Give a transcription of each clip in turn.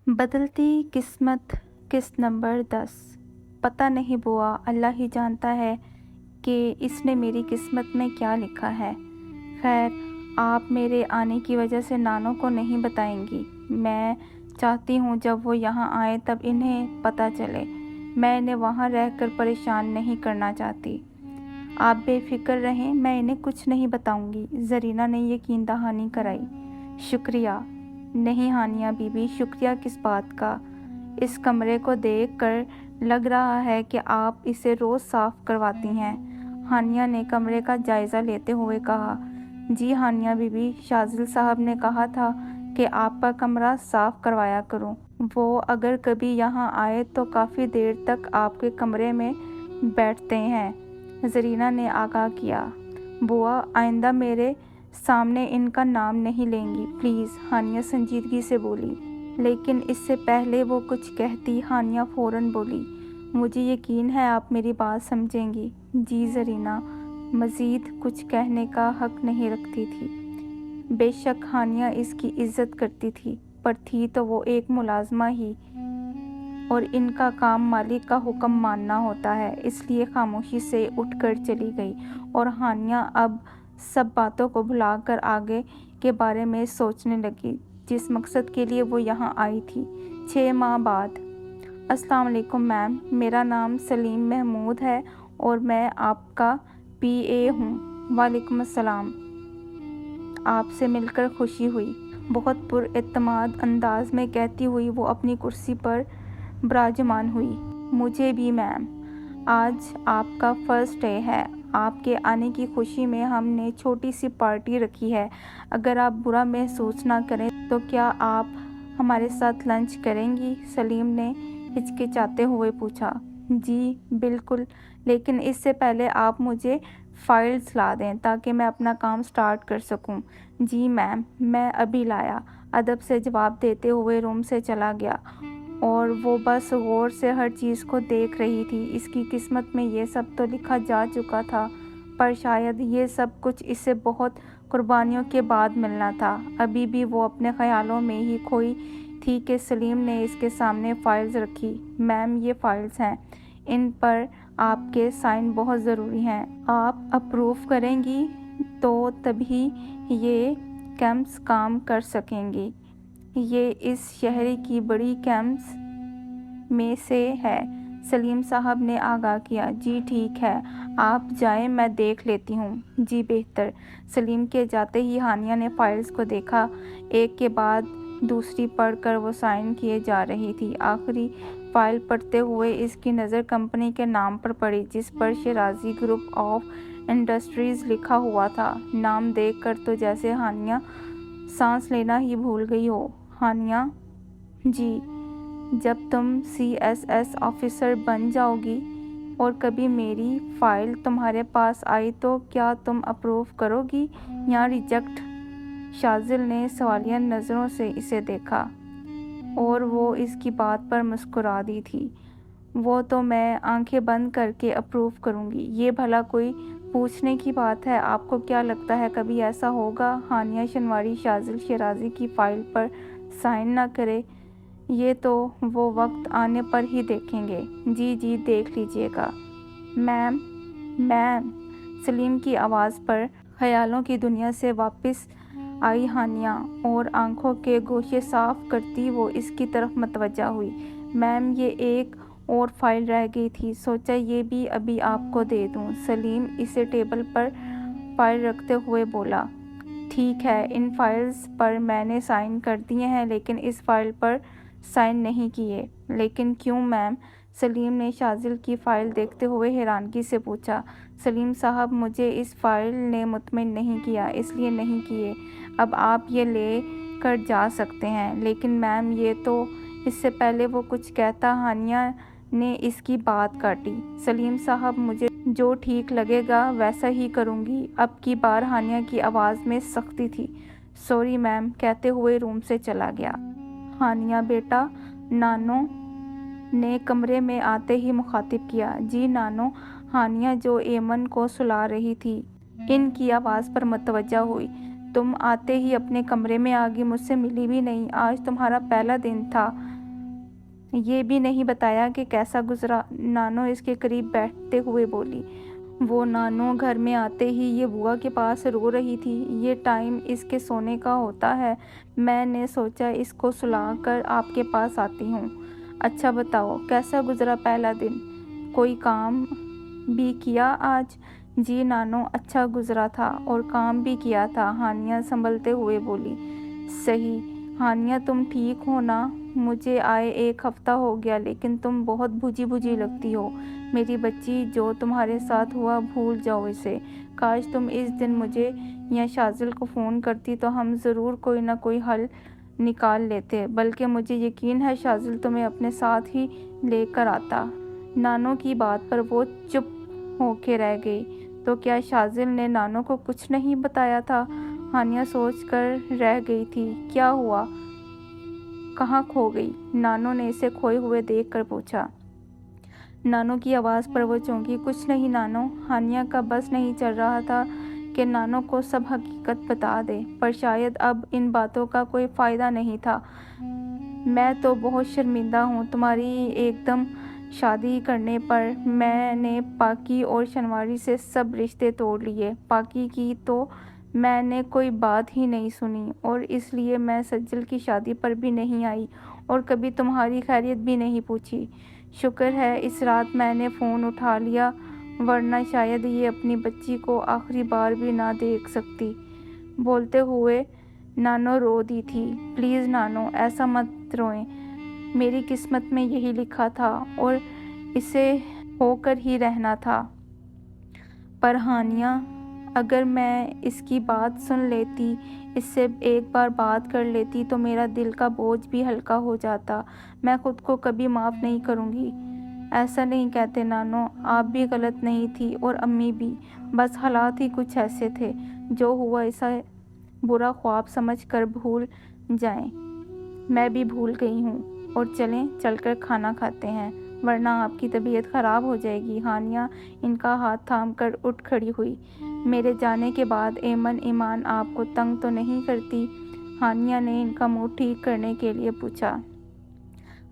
بدلتی قسمت قسط نمبر 10۔ پتہ نہیں بوا، اللہ ہی جانتا ہے کہ اس نے میری قسمت میں کیا لکھا ہے۔ خیر، آپ میرے آنے کی وجہ سے نانو کو نہیں بتائیں گی؟ میں چاہتی ہوں جب وہ یہاں آئے تب انہیں پتہ چلے۔ میں انہیں وہاں رہ کر پریشان نہیں کرنا چاہتی۔ آپ بے فکر رہیں، میں انہیں کچھ نہیں بتاؤں گی، زرینہ نے یقین دہانی کرائی۔ شکریہ۔ نہیں ہانیہ بی بی، شکریہ کس بات کا؟ اس کمرے کو دیکھ کر لگ رہا ہے کہ آپ اسے روز صاف کرواتی ہیں۔ ہانیہ نے کمرے کا جائزہ لیتے ہوئے کہا۔ جی ہانیہ بی بی، شاذل صاحب نے کہا تھا کہ آپ کا کمرہ صاف کروایا کروں۔ وہ اگر کبھی یہاں آئے تو کافی دیر تک آپ کے کمرے میں بیٹھتے ہیں، زرینہ نے آگاہ کیا۔ بوا، آئندہ میرے سامنے ان کا نام نہیں لیں گی پلیز، ہانیہ سنجیدگی سے بولی۔ لیکن اس سے پہلے وہ کچھ کہتی، ہانیہ فوراً بولی، مجھے یقین ہے آپ میری بات سمجھیں گی۔ جی زرینہ مزید کچھ کہنے کا حق نہیں رکھتی تھی۔ بے شک ہانیہ اس کی عزت کرتی تھی، پر تھی تو وہ ایک ملازمہ ہی، اور ان کا کام مالک کا حکم ماننا ہوتا ہے، اس لیے خاموشی سے اٹھ کر چلی گئی، اور ہانیہ اب سب باتوں کو بھلا کر آگے کے بارے میں سوچنے لگی جس مقصد کے لیے وہ یہاں آئی تھی۔ 6 ماہ بعد۔ السلام علیکم میم، میرا نام سلیم محمود ہے اور میں آپ کا PA ہوں۔ وعلیکم السلام، آپ سے مل کر خوشی ہوئی، بہت پر اعتماد انداز میں کہتی ہوئی وہ اپنی کرسی پر براجمان ہوئی۔ مجھے بھی میم، آج آپ کا فرسٹ ڈے ہے، آپ کے آنے کی خوشی میں ہم نے چھوٹی سی پارٹی رکھی ہے، اگر آپ برا محسوس نہ کریں تو کیا آپ ہمارے ساتھ لنچ کریں گی؟ سلیم نے ہچکچاتے ہوئے پوچھا۔ جی بالکل، لیکن اس سے پہلے آپ مجھے فائلز لا دیں تاکہ میں اپنا کام سٹارٹ کر سکوں۔ جی میم، میں ابھی لایا، ادب سے جواب دیتے ہوئے روم سے چلا گیا، اور وہ بس غور سے ہر چیز کو دیکھ رہی تھی۔ اس کی قسمت میں یہ سب تو لکھا جا چکا تھا، پر شاید یہ سب کچھ اسے بہت قربانیوں کے بعد ملنا تھا۔ ابھی بھی وہ اپنے خیالوں میں ہی کھوئی تھی کہ سلیم نے اس کے سامنے فائلز رکھی۔ میم یہ فائلز ہیں، ان پر آپ کے سائن بہت ضروری ہیں، آپ اپروو کریں گی تو تبھی یہ کیمپس کام کر سکیں گی۔ یہ اس شہر کی بڑی کیمپس میں سے ہے، سلیم صاحب نے آگاہ کیا۔ جی ٹھیک ہے، آپ جائیں، میں دیکھ لیتی ہوں۔ جی بہتر۔ سلیم کے جاتے ہی ہانیہ نے فائلز کو دیکھا، ایک کے بعد دوسری پڑھ کر وہ سائن کیے جا رہی تھی۔ آخری فائل پڑھتے ہوئے اس کی نظر کمپنی کے نام پر پڑی جس پر شیرازی گروپ آف انڈسٹریز لکھا ہوا تھا۔ نام دیکھ کر تو جیسے ہانیہ سانس لینا ہی بھول گئی ہو۔ ہانیہ جی، جب تم CSS آفیسر بن جاؤ گی اور کبھی میری فائل تمہارے پاس آئی تو کیا تم اپروو کرو گی یا ریجیکٹ؟ شاذل نے سوالیہ نظروں سے اسے دیکھا، اور وہ اس کی بات پر مسکرا دی تھی۔ وہ تو میں آنکھیں بند کر کے اپروو کروں گی، یہ بھلا کوئی پوچھنے کی بات ہے؟ آپ کو کیا لگتا ہے کبھی ایسا ہوگا ہانیہ شنواری شاذل شیرازی کی فائل پر سائن نہ کرے؟ یہ تو وہ وقت آنے پر ہی دیکھیں گے۔ جی جی دیکھ لیجیے گا۔ میم میم، سلیم کی آواز پر خیالوں کی دنیا سے واپس آئی ہانیہ، اور آنکھوں کے گوشے صاف کرتی وہ اس کی طرف متوجہ ہوئی۔ میم یہ ایک اور فائل رہ گئی تھی، سوچا یہ بھی ابھی آپ کو دے دوں۔ سلیم اسے ٹیبل پر فائل رکھتے ہوئے بولا۔ ٹھیک ہے، ان فائلز پر میں نے سائن کر دیے ہیں لیکن اس فائل پر سائن نہیں کیے۔ لیکن کیوں میم؟ سلیم نے شاذل کی فائل دیکھتے ہوئے حیرانگی سے پوچھا۔ سلیم صاحب، مجھے اس فائل نے مطمئن نہیں کیا، اس لیے نہیں کیے۔ اب آپ یہ لے کر جا سکتے ہیں۔ لیکن میم یہ تو… اس سے پہلے وہ کچھ کہتا ہانیہ نے اس کی بات کاٹی۔ سلیم صاحب، مجھے جو ٹھیک لگے گا ویسا ہی کروں گی۔ اب کی بار ہانیہ کی آواز میں سختی تھی۔ سوری میم، کہتے ہوئے روم سے چلا گیا۔ ہانیہ بیٹا، نانو نے کمرے میں آتے ہی مخاطب کیا۔ جی نانو، ہانیہ جو ایمن کو سلا رہی تھی ان کی آواز پر متوجہ ہوئی۔ تم آتے ہی اپنے کمرے میں آ گئی، مجھ سے ملی بھی نہیں، آج تمہارا پہلا دن تھا۔ یہ بھی نہیں بتایا کہ کیسا گزرا؟ نانو اس کے قریب بیٹھتے ہوئے بولی۔ وہ نانو گھر میں آتے ہی یہ بوا کے پاس رو رہی تھی۔ یہ ٹائم اس کے سونے کا ہوتا ہے، میں نے سوچا اس کو سلا کر آپ کے پاس آتی ہوں۔ اچھا بتاؤ کیسا گزرا پہلا دن؟ کوئی کام بھی کیا آج؟ جی نانو اچھا گزرا تھا اور کام بھی کیا تھا، ہانیہ سنبھلتے ہوئے بولی۔ صحیح۔ ہانیہ تم ٹھیک ہو نا؟ مجھے آئے 1 ہفتہ ہو گیا لیکن تم بہت بجھی بجھی لگتی ہو میری بچی۔ جو تمہارے ساتھ ہوا بھول جاؤ اسے۔ کاش تم اس دن مجھے یا شاذل کو فون کرتی تو ہم ضرور کوئی نہ کوئی حل نکال لیتے، بلکہ مجھے یقین ہے شاذل تمہیں اپنے ساتھ ہی لے کر آتا۔ نانو کی بات پر وہ چپ ہو کے رہ گئی۔ تو کیا شاذل نے نانو کو کچھ نہیں بتایا تھا؟ ہانیہ سوچ کر رہ گئی تھی۔ کیا ہوا؟ کہاں کھو گئی؟ نانو نے اسے کھوئے ہوئے دیکھ کر پوچھا۔ نانو کی آواز پر وہ چونکی۔ کچھ نہیں نانو۔ ہانیہ کا بس نہیں چل رہا تھا کہ نانو کو سب حقیقت بتا دے، پر شاید اب ان باتوں کا کوئی فائدہ نہیں تھا۔ میں تو بہت شرمندہ ہوں تمہاری ایک دم شادی کرنے پر۔ میں نے پاکی اور شنواری سے سب رشتے توڑ لیے۔ پاکی کی تو میں نے کوئی بات ہی نہیں سنی اور اس لیے میں سجل کی شادی پر بھی نہیں آئی اور کبھی تمہاری خیریت بھی نہیں پوچھی۔ شکر ہے اس رات میں نے فون اٹھا لیا، ورنہ شاید یہ اپنی بچی کو آخری بار بھی نہ دیکھ سکتی۔ بولتے ہوئے نانو رو دی تھی۔ پلیز نانو ایسا مت روئیں، میری قسمت میں یہی لکھا تھا اور اسے ہو کر ہی رہنا تھا۔ پر ہانیہ اگر میں اس کی بات سن لیتی، اس سے ایک بار بات کر لیتی تو میرا دل کا بوجھ بھی ہلکا ہو جاتا۔ میں خود کو کبھی معاف نہیں کروں گی۔ ایسا نہیں کہتے نانو، آپ بھی غلط نہیں تھی اور امی بھی، بس حالات ہی کچھ ایسے تھے۔ جو ہوا اسے برا خواب سمجھ کر بھول جائیں۔ میں بھی بھول گئی ہوں، اور چلیں چل کر کھانا کھاتے ہیں ورنہ آپ کی طبیعت خراب ہو جائے گی۔ ہانیہ ان کا ہاتھ تھام کر اٹھ کھڑی ہوئی۔ میرے جانے کے بعد ایمان آپ کو تنگ تو نہیں کرتی؟ ہانیہ نے ان کا منہ ٹھیک کرنے کے لیے پوچھا۔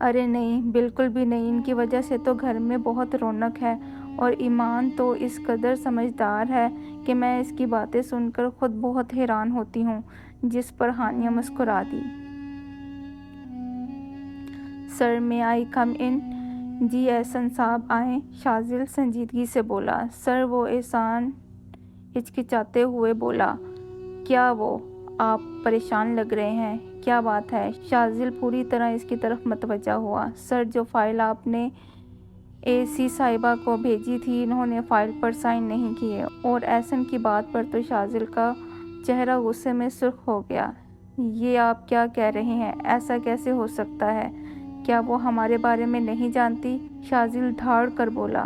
ارے نہیں، بالکل بھی نہیں، ان کی وجہ سے تو گھر میں بہت رونق ہے، اور ایمان تو اس قدر سمجھدار ہے کہ میں اس کی باتیں سن کر خود بہت حیران ہوتی ہوں۔ جس پر ہانیہ مسکرا دی۔ سر میں آئی کم ان؟ جی احسن صاحب آئیں، شاذل سنجیدگی سے بولا۔ سر وہ احسان ہچکچاتے ہوئے بولا۔ کیا وہ؟ آپ پریشان لگ رہے ہیں، کیا بات ہے؟ شاذل پوری طرح اس کی طرف متوجہ ہوا۔ سر جو فائل آپ نے AC صاحبہ کو بھیجی تھی، انہوں نے فائل پر سائن نہیں کیے، اور احسن کی بات پر تو شاذل کا چہرہ غصے میں سرخ ہو گیا۔ یہ آپ کیا کہہ رہے ہیں؟ ایسا کیسے ہو سکتا ہے؟ کیا وہ ہمارے بارے میں نہیں جانتی؟ شاذل دھاڑ کر بولا۔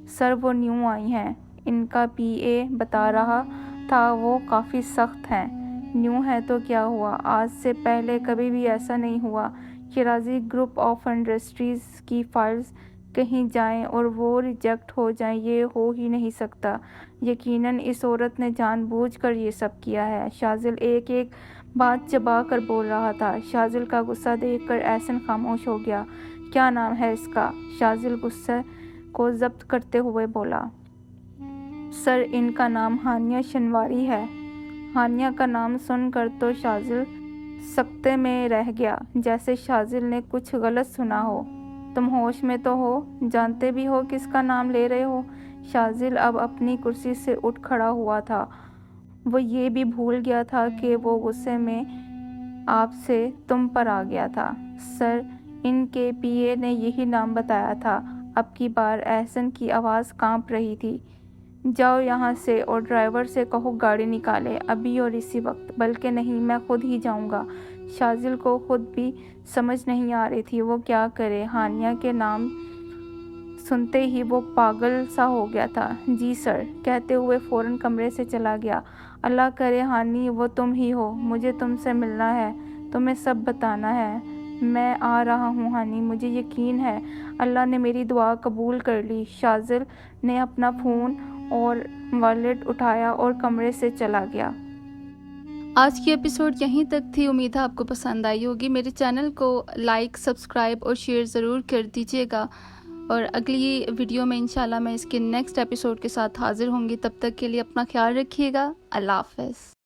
سر وہ نیو آئی ہیں، ان کا PA بتا رہا تھا، وہ کافی سخت ہیں۔ نیو ہے تو کیا ہوا؟ آج سے پہلے کبھی بھی ایسا نہیں ہوا کہ راضی گروپ آف انڈسٹریز کی فائلز کہیں جائیں اور وہ ریجیکٹ ہو جائیں، یہ ہو ہی نہیں سکتا۔ یقیناً اس عورت نے جان بوجھ کر یہ سب کیا ہے۔ شاذل ایک ایک بات چبا کر بول رہا تھا۔ شاذل کا غصہ دیکھ کر احسن خاموش ہو گیا۔ کیا نام ہے اس کا؟ شاذل غصے کو ضبط کرتے ہوئے بولا۔ سر ان کا نام ہانیہ شنواری ہے۔ ہانیہ کا نام سن کر تو شاذل سکتے میں رہ گیا، جیسے شاذل نے کچھ غلط سنا ہو۔ تم ہوش میں تو ہو؟ جانتے بھی ہو کس کا نام لے رہے ہو؟ شاذل اب اپنی کرسی سے اٹھ کھڑا ہوا تھا۔ وہ یہ بھی بھول گیا تھا کہ وہ غصے میں آپ سے تم پر آ گیا تھا۔ سر ان کے PA نے یہی نام بتایا تھا۔ اب کی بار احسن کی آواز کانپ رہی تھی۔ جاؤ یہاں سے اور ڈرائیور سے کہو گاڑی نکالے، ابھی اور اسی وقت۔ بلکہ نہیں، میں خود ہی جاؤں گا۔ شاذل کو خود بھی سمجھ نہیں آ رہی تھی وہ کیا کرے۔ ہانیہ کے نام سنتے ہی وہ پاگل سا ہو گیا تھا۔ جی سر کہتے ہوئے فوراً کمرے سے چلا گیا۔ اللہ کرے ہانی وہ تم ہی ہو، مجھے تم سے ملنا ہے، تمہیں سب بتانا ہے۔ میں آ رہا ہوں ہانی، مجھے یقین ہے اللہ نے میری دعا قبول کر لی۔ شاذل نے اپنا فون اور والیٹ اٹھایا اور کمرے سے چلا گیا۔ آج کی ایپیسوڈ یہیں تک تھی. امید ہے آپ کو پسند آئی ہوگی. میرے چینل کو لائک، سبسکرائب اور شیئر ضرور کر دیجیے گا. اور اگلی ویڈیو میں انشاءاللہ میں اس کے نیکسٹ ایپیسوڈ کے ساتھ حاضر ہوں گی. تب تک کے لیے اپنا خیال رکھیے گا. اللہ حافظ.